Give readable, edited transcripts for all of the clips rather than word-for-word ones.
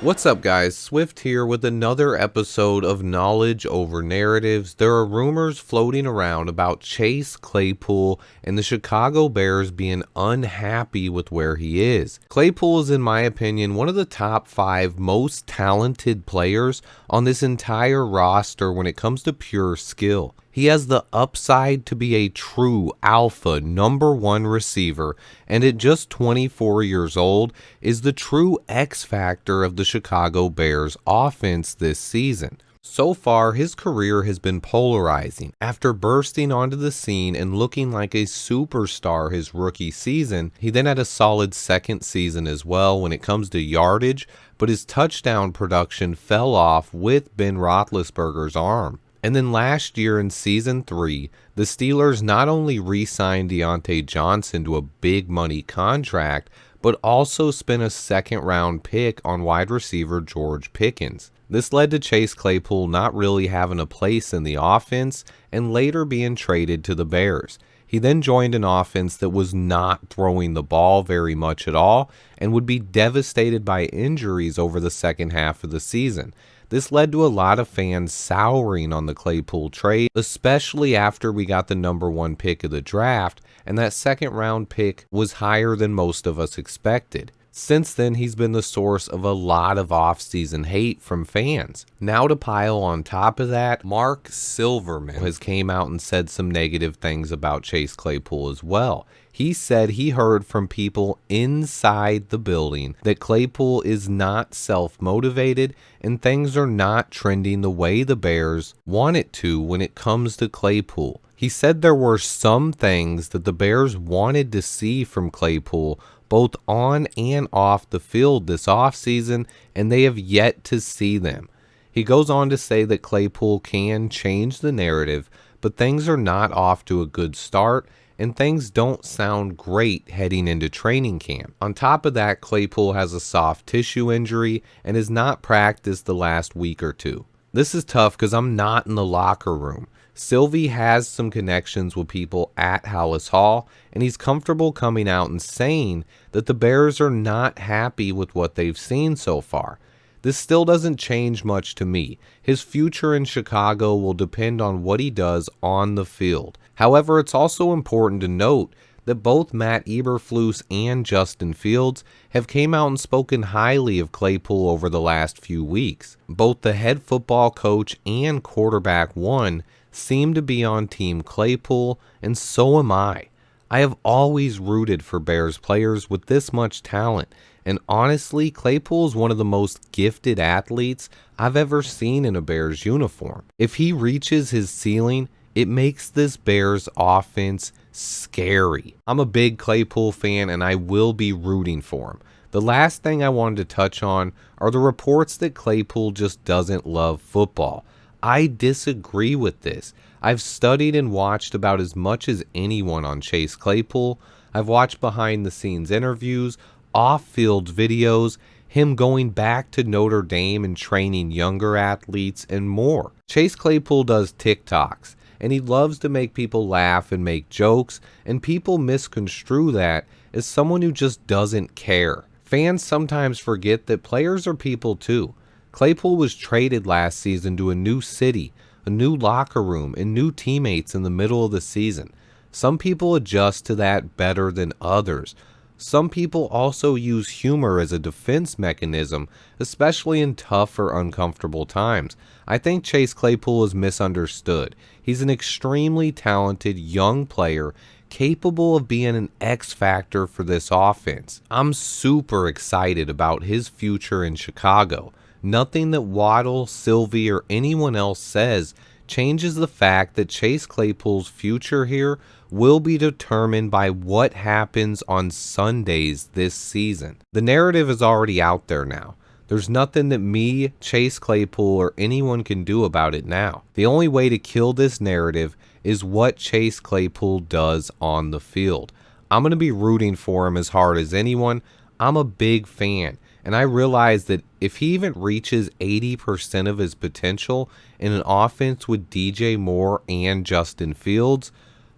What's up, guys? Swift here with another episode of Knowledge Over Narratives. There are rumors floating around about Chase Claypool and the Chicago Bears being unhappy with where he is. Claypool is, in my opinion, one of the top 5 most talented players on this entire roster when it comes to pure skill. He has the upside to be a true alpha number 1 receiver, and at just 24 years old is the true X factor of the Chicago Bears offense this season. So far, his career has been polarizing. After bursting onto the scene and looking like a superstar his rookie season, he then had a solid second season as well when it comes to yardage, but his touchdown production fell off with Ben Roethlisberger's arm. And then last year in Season 3, the Steelers not only re-signed Deontay Johnson to a big money contract, but also spent a second-round pick on wide receiver George Pickens. This led to Chase Claypool not really having a place in the offense and later being traded to the Bears. He then joined an offense that was not throwing the ball very much at all and would be devastated by injuries over the second half of the season. This led to a lot of fans souring on the Claypool trade, especially after we got the number 1 pick of the draft, and that second round pick was higher than most of us expected. Since then, he's been the source of a lot of offseason hate from fans. Now to pile on top of that, Mark Silverman has came out and said some negative things about Chase Claypool as well. He said he heard from people inside the building that Claypool is not self-motivated and things are not trending the way the Bears want it to when it comes to Claypool. He said there were some things that the Bears wanted to see from Claypool both on and off the field this offseason, and they have yet to see them. He goes on to say that Claypool can change the narrative, but things are not off to a good start, and things don't sound great heading into training camp. On top of that, Claypool has a soft tissue injury and has not practiced the last week or two. This is tough because I'm not in the locker room. Silvy has some connections with people at Hallis Hall, and he's comfortable coming out and saying that the Bears are not happy with what they've seen so far. This still doesn't change much to me. His future in Chicago will depend on what he does on the field. However, it's also important to note that both Matt Eberflus and Justin Fields have came out and spoken highly of Claypool over the last few weeks. Both the head football coach and quarterback one seem to be on Team Claypool, and so am I. I have always rooted for Bears players with this much talent, and honestly, Claypool is one of the most gifted athletes I've ever seen in a Bears uniform. If he reaches his ceiling, it makes this Bears offense scary. I'm a big Claypool fan, and I will be rooting for him. The last thing I wanted to touch on are the reports that Claypool just doesn't love football. I disagree with this. I've studied and watched about as much as anyone on Chase Claypool. I've watched behind the scenes interviews, off-field videos, him going back to Notre Dame and training younger athletes, and more. Chase Claypool does TikToks, and he loves to make people laugh and make jokes, and people misconstrue that as someone who just doesn't care. Fans sometimes forget that players are people too. Claypool was traded last season to a new city, a new locker room, and new teammates in the middle of the season. Some people adjust to that better than others. Some people also use humor as a defense mechanism, especially in tough or uncomfortable times. I think Chase Claypool is misunderstood. He's an extremely talented young player capable of being an X factor for this offense. I'm super excited about his future in Chicago. Nothing that Waddle, Silvy, or anyone else says changes the fact that Chase Claypool's future here will be determined by what happens on Sundays this season. The narrative is already out there now. There's nothing that me, Chase Claypool, or anyone can do about it now. The only way to kill this narrative is what Chase Claypool does on the field. I'm going to be rooting for him as hard as anyone. I'm a big fan. And I realize that if he even reaches 80% of his potential in an offense with DJ Moore and Justin Fields,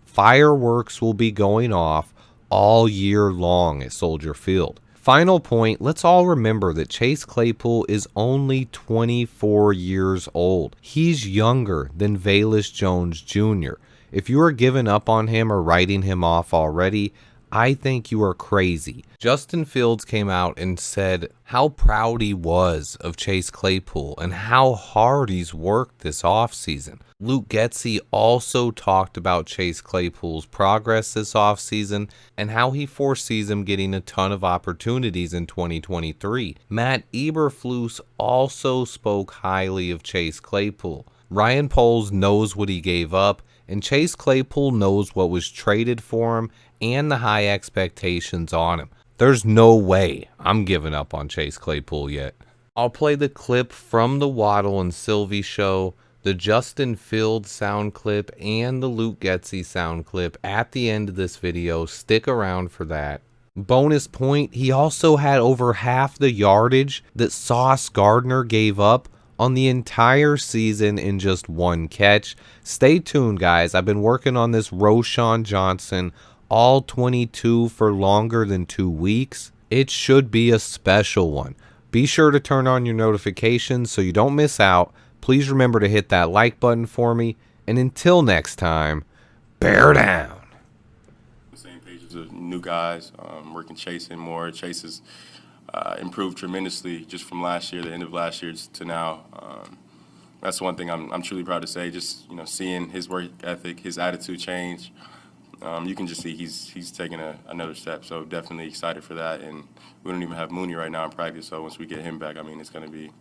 fireworks will be going off all year long at Soldier Field. Final point, let's all remember that Chase Claypool is only 24 years old. He's younger than Velus Jones Jr. If you are giving up on him or writing him off already, I think you are crazy. Justin Fields came out and said how proud he was of Chase Claypool and how hard he's worked this offseason. Luke Getsy also talked about Chase Claypool's progress this offseason and how he foresees him getting a ton of opportunities in 2023. Matt Eberflus also spoke highly of Chase Claypool. Ryan Poles knows what he gave up, and Chase Claypool knows what was traded for him and the high expectations on him. There's no way I'm giving up on Chase Claypool yet. I'll play the clip from the Waddle and Silvy show, the Justin Fields sound clip, and the Luke Getsy sound clip at the end of this video. Stick around for that. Bonus point, he also had over half the yardage that Sauce Gardner gave up on the entire season in just one catch. Stay tuned, guys. I've been working on this Roschon Johnson all 22 for longer than 2 weeks. It should be a special one. Be sure to turn on your notifications so you don't miss out. Please remember to hit that like button for me. And until next time, bear down. The same pages of new guys, working Chasing more. Chase has improved tremendously just from last year, the end of last year to now. That's one thing I'm truly proud to say. Just seeing his work ethic, his attitude change. You can just see he's taking another step. So definitely excited for that. And we don't even have Mooney right now in practice. So once we get him back, I mean, it's gonna be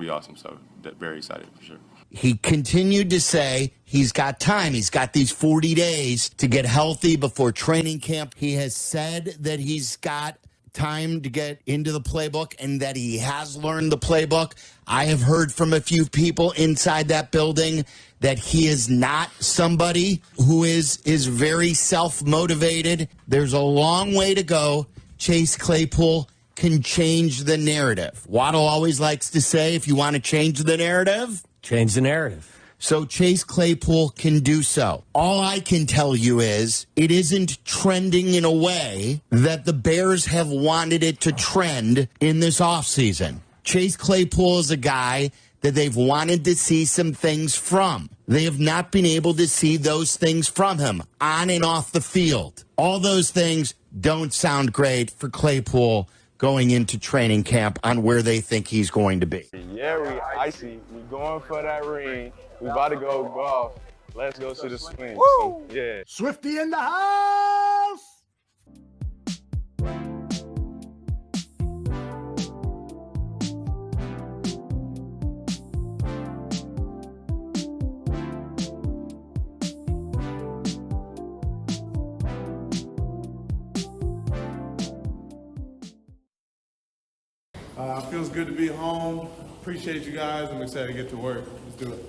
awesome. So very excited for sure. He continued to say he's got time. He's got these 40 days to get healthy before training camp. He has said that he's got time to get into the playbook and that he has learned the playbook. I have heard from a few people inside that building that he is not somebody who is very self-motivated. There's a long way to go. Chase Claypool can change the narrative. Waddle always likes to say, if you want to change the narrative, change the narrative. So Chase Claypool can do so. All I can tell you is it isn't trending in a way that the Bears have wanted it to trend in this offseason. Chase Claypool is a guy that they've wanted to see some things from. They have not been able to see those things from him on and off the field. All those things don't sound great for Claypool going into training camp on where they think he's going to be. Yeah, we icy. We going for that ring. We about to go golf. Let's go to the swing. So, yeah. Swifty in the house! Feels good to be home. Appreciate you guys. I'm excited to get to work. Let's do it.